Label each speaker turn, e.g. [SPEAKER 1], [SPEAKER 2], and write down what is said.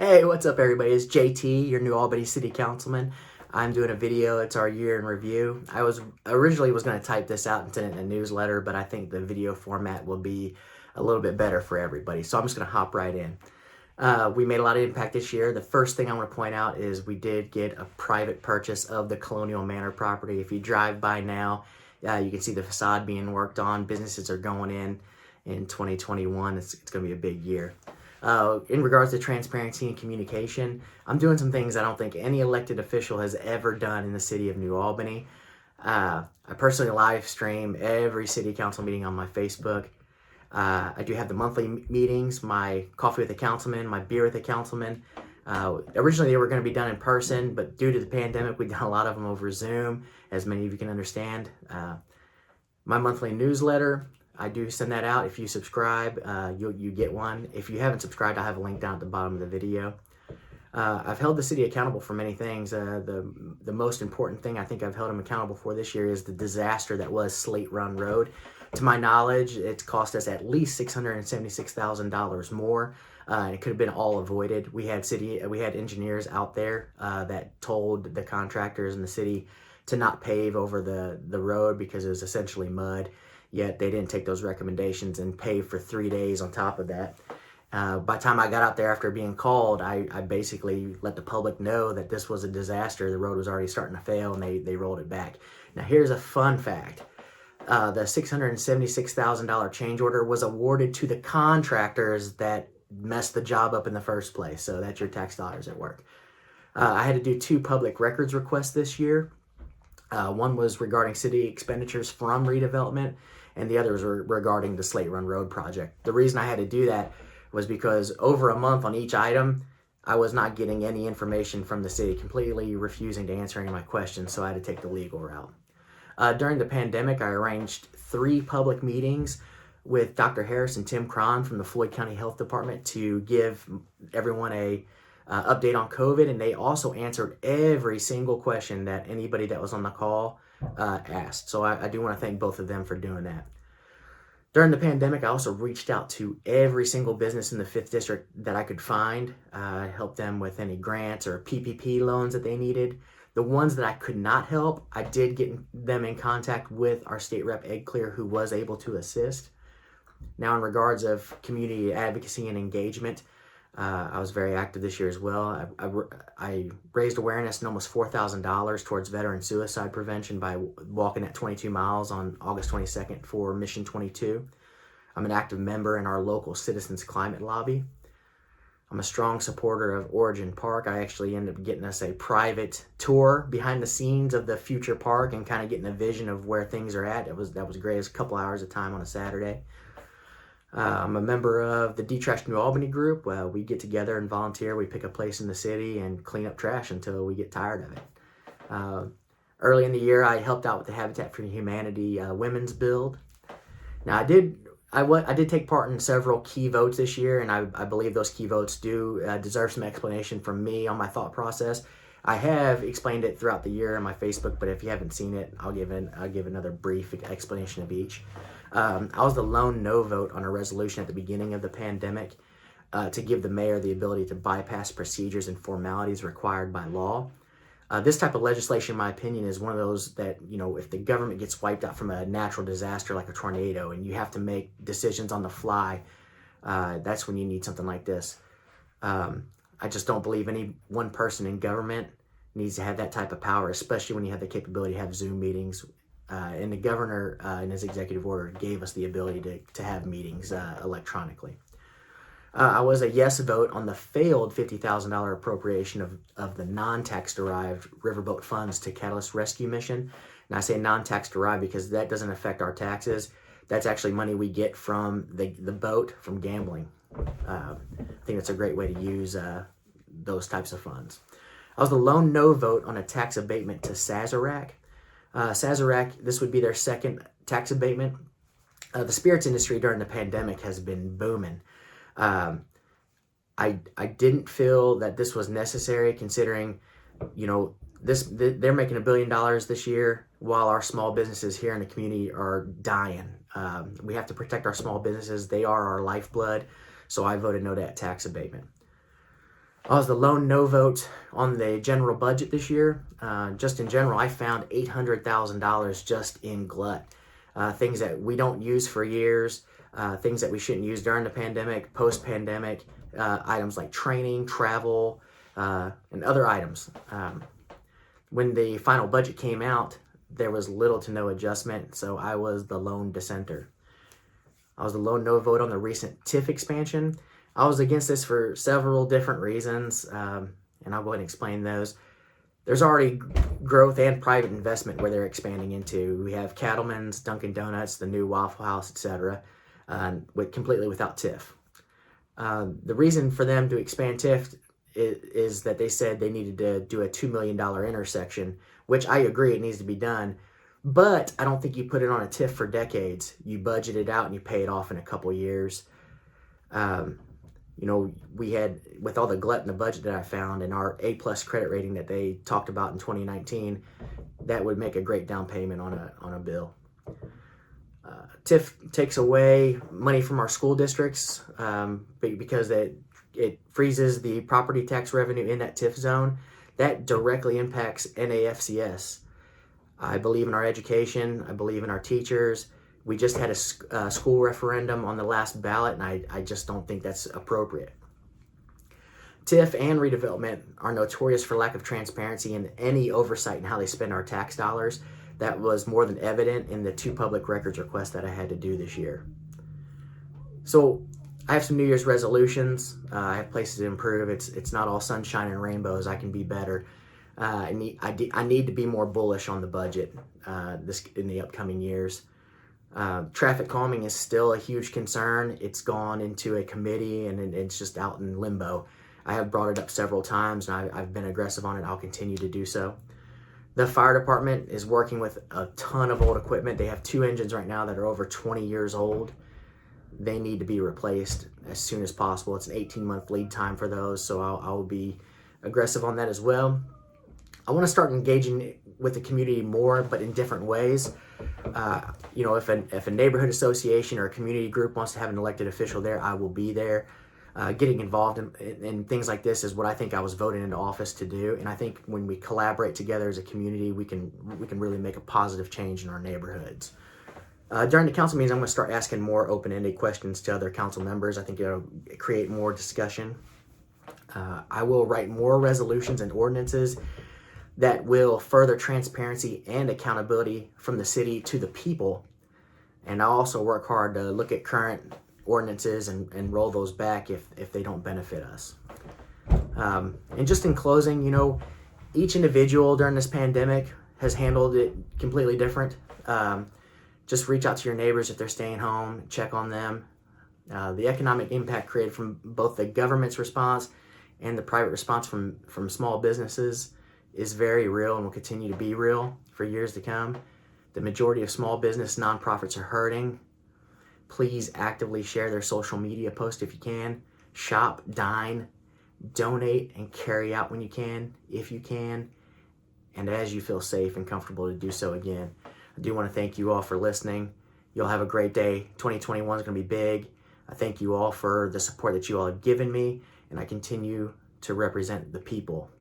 [SPEAKER 1] Hey, what's up everybody? It's JT, your New Albany City Councilman. I'm doing a video. It's our year in review. I was originally going to type this out and send it in a newsletter, but I think the video format will be a little bit better for everybody. So I'm just going to hop right in. We made a lot of impact this year. The first thing I want to point out is we did get a private purchase of the Colonial Manor property. If you drive by now, you can see the facade being worked on. Businesses are going in 2021. It's going to be a big year. In regards to transparency and communication, I'm doing some things I don't think any elected official has ever done in the City of New Albany. I personally live stream every city council meeting on my Facebook. I do have the monthly meetings, my coffee with the councilman, my beer with the councilman. Originally they were going to be done in person, but due to the pandemic, we've done a lot of them over Zoom, as many of you can understand. My monthly newsletter, I do send that out. If you subscribe, you get one. If you haven't subscribed, I have a link down at the bottom of the video. I've held the city accountable for many things. The most important thing I think I've held them accountable for this year is the disaster that was Slate Run Road. To my knowledge, it's cost us at least $676,000 more. It could have been all avoided. We had engineers out there that told the contractors in the city to not pave over the road because it was essentially mud. Yet they didn't take those recommendations and pave for 3 days on top of that. By the time I got out there after being called, I basically let the public know that this was a disaster. The road was already starting to fail, and they rolled it back. Now here's a fun fact. The $676,000 change order was awarded to the contractors that messed the job up in the first place. So that's your tax dollars at work. I had to do 2 public records requests this year. One was regarding city expenditures from redevelopment, and the others were regarding the Slate Run Road project. The reason I had to do that was because over a month on each item, I was not getting any information from the city, completely refusing to answer any of my questions, so I had to take the legal route. During the pandemic, I arranged 3 public meetings with Dr. Harris and Tim Cron from the Floyd County Health Department to give everyone a update on COVID, and they also answered every single question that anybody that was on the call asked. So I do want to thank both of them for doing that. During the pandemic, I also reached out to every single business in the 5th District that I could find, helped them with any grants or PPP loans that they needed. The ones that I could not help, I did get them in contact with our state rep, Ed Clear, who was able to assist. Now, in regards of community advocacy and engagement, I was very active this year as well. I raised awareness and almost $4,000 towards veteran suicide prevention by walking at 22 miles on August 22nd for Mission 22. I'm an active member in our local Citizens Climate Lobby. I'm a strong supporter of Origin Park. I actually ended up getting us a private tour behind the scenes of the future park and kind of getting a vision of where things are at. That was great. It was a couple hours of time on a Saturday. I'm a member of the Trash New Albany group. We get together and volunteer. We pick a place in the city and clean up trash until we get tired of it. Early in the year, I helped out with the Habitat for Humanity women's build. Now, I did take part in several key votes this year, and I believe those key votes do deserve some explanation from me on my thought process. I have explained it throughout the year on my Facebook, but if you haven't seen it, I'll give another brief explanation of each. I was the lone no vote on a resolution at the beginning of the pandemic to give the mayor the ability to bypass procedures and formalities required by law. This type of legislation, in my opinion, is one of those that, if the government gets wiped out from a natural disaster like a tornado and you have to make decisions on the fly, that's when you need something like this. I just don't believe any one person in government needs to have that type of power, especially when you have the capability to have Zoom meetings. And the governor, in his executive order, gave us the ability to have meetings electronically. I was a yes vote on the failed $50,000 appropriation of the non-tax derived riverboat funds to Catalyst Rescue Mission. And I say non-tax derived because that doesn't affect our taxes. That's actually money we get from the boat from gambling. I think that's a great way to use those types of funds. I was the lone no vote on a tax abatement to Sazerac. Sazerac, this would be their second tax abatement. The spirits industry during the pandemic has been booming. I didn't feel that this was necessary considering, they're making $1 billion this year while our small businesses here in the community are dying. We have to protect our small businesses. They are our lifeblood. So I voted no to that tax abatement. I was the lone no vote on the general budget this year. Just in general, I found $800,000 just in glut. Things that we don't use for years, things that we shouldn't use during the pandemic, post-pandemic, items like training, travel, and other items. When the final budget came out, there was little to no adjustment, so I was the lone dissenter. I was the lone no vote on the recent TIF expansion. I was against this for several different reasons, and I'll go ahead and explain those. There's already growth and private investment where they're expanding into. We have Cattleman's, Dunkin' Donuts, the new Waffle House, etc., completely without TIF. The reason for them to expand TIF is that they said they needed to do a $2 million intersection, which I agree it needs to be done. But I don't think you put it on a TIF for decades. You budget it out and you pay it off in a couple years. We had, with all the glut in the budget that I found and our A+ credit rating that they talked about in 2019, that would make a great down payment on a bill. TIF takes away money from our school districts because it freezes the property tax revenue in that TIF zone. That directly impacts NAFCS. I believe in our education. I believe in our teachers. We just had a school referendum on the last ballot, and I just don't think that's appropriate. TIF and redevelopment are notorious for lack of transparency and any oversight in how they spend our tax dollars. That was more than evident in the 2 public records requests that I had to do this year. So I have some New Year's resolutions. I have places to improve. It's not all sunshine and rainbows. I can be better. I need to be more bullish on the budget in the upcoming years. Traffic calming is still a huge concern. It's gone into a committee and it's just out in limbo. I have brought it up several times and I've been aggressive on it. I'll continue to do so. The fire department is working with a ton of old equipment. They have 2 engines right now that are over 20 years old. They need to be replaced as soon as possible. It's an 18-month lead time for those, so I'll be aggressive on that as well. I want to start engaging with the community more, but in different ways. If a neighborhood association or a community group wants to have an elected official there, I will be there. Getting involved in things like this is what I think I was voted into office to do, and I think when we collaborate together as a community, we can really make a positive change in our neighborhoods. During the council meetings, I'm going to start asking more open-ended questions to other council members. I think it'll create more discussion. I will write more resolutions and ordinances that will further transparency and accountability from the city to the people. And I'll also work hard to look at current ordinances and roll those back if they don't benefit us. And just in closing, each individual during this pandemic has handled it completely different. Just reach out to your neighbors if they're staying home, check on them. The economic impact created from both the government's response and the private response from small businesses is very real and will continue to be real for years to come. The majority of small business nonprofits are hurting. Please actively share their social media posts if you can. Shop, dine, donate, and carry out when you can, if you can, and as you feel safe and comfortable to do so again. I do want to thank you all for listening. You'll have a great day. 2021 is going to be big. I thank you all for the support that you all have given me, and I continue to represent the people.